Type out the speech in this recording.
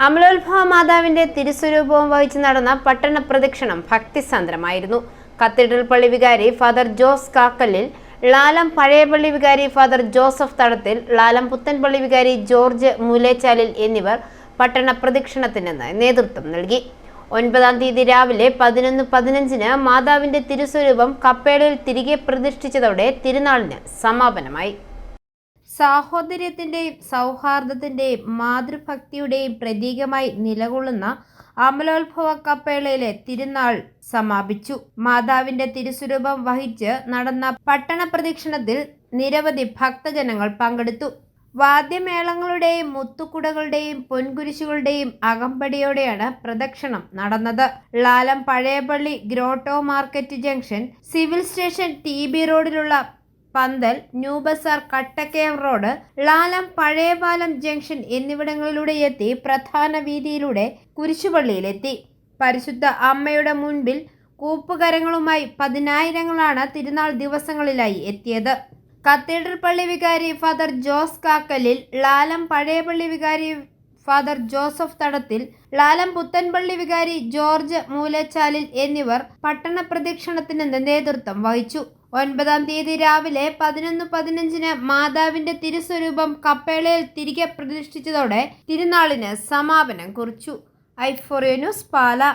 അമലോത്ഭവ മാതാവിന്റെ തിരുസ്വരൂപവും വഹിച്ച് നടന്ന പട്ടണ പ്രദക്ഷിണം ഭക്തിസാന്ദ്രമായിരുന്നു. കത്തീഡ്രൽ പള്ളി വികാരി ഫാദർ ജോസ് കാക്കലിൽ, ലാലം പഴയ പള്ളി വികാരി ഫാദർ ജോസഫ് തടത്തിൽ, ലാലം പുത്തൻ പള്ളി വികാരി ജോർജ് മൂലേച്ചാലിൽ എന്നിവർ പട്ടണ പ്രദക്ഷിണത്തിന് നേതൃത്വം നൽകി. 9-ാം തീയതി രാവിലെ 11:15 മാതാവിന്റെ തിരുസ്വരൂപം കപ്പേളയിൽ തിരികെ പ്രതിഷ്ഠിച്ചതോടെ തിരുനാളിന് സമാപനമായി. സാഹോദര്യത്തിന്റെയും സൗഹാർദ്ദത്തിന്റെയും മാതൃഭക്തിയുടെയും പ്രതീകമായി നിലകൊള്ളുന്ന അമലോത്ഭവ കപ്പേളയിലെ തിരുനാൾ സമാപിച്ചു. മാതാവിന്റെ തിരുസ്വരൂപം വഹിച്ച് നടന്ന പട്ടണ പ്രദക്ഷിണത്തിൽ നിരവധി ഭക്തജനങ്ങൾ പങ്കെടുത്തു. വാദ്യമേളങ്ങളുടെയും മുത്തുകുടകളുടെയും പൊൻകുരിശുകളുടെയും അകമ്പടിയോടെയാണ് പ്രദക്ഷിണം നടന്നത്. ലാലം പഴയപള്ളി grotto market junction, civil station, TB റോഡിലുള്ള പന്തൽ, ന്യൂ ബസാർ, കട്ടക്കയം റോഡ്, ലാലം പഴയപാലം ജംഗ്ഷൻ എന്നിവിടങ്ങളിലൂടെ എത്തി പ്രധാന വീതിയിലൂടെ കുരിശുപള്ളിയിലെത്തി. പരിശുദ്ധ അമ്മയുടെ മുൻപിൽ കൂപ്പുകരങ്ങളുമായി പതിനായിരങ്ങളാണ് തിരുനാൾ ദിവസങ്ങളിലായി എത്തിയത്. കത്തീഡ്രൽ പള്ളി വികാരി ഫാദർ ജോസ് കാക്കലിൽ, ലാലം പഴയ പള്ളി വികാരി ഫാദർ ജോസഫ് തടത്തിൽ, ലാലം പുത്തൻ പള്ളി വികാരി ജോർജ് മൂലേച്ചാലിൽ എന്നിവർ പട്ടണ പ്രദക്ഷിണത്തിന് നേതൃത്വം വഹിച്ചു. 9-ാം തീയതി രാവിലെ 11:15 മാതാവിന്റെ തിരുസ്വരൂപം കപ്പേളയിൽ തിരികെ പ്രതിഷ്ഠിച്ചതോടെ തിരുനാളിന് സമാപനം കുറിച്ചു. ഐഫോറിയ ന്യൂസ്, പാല.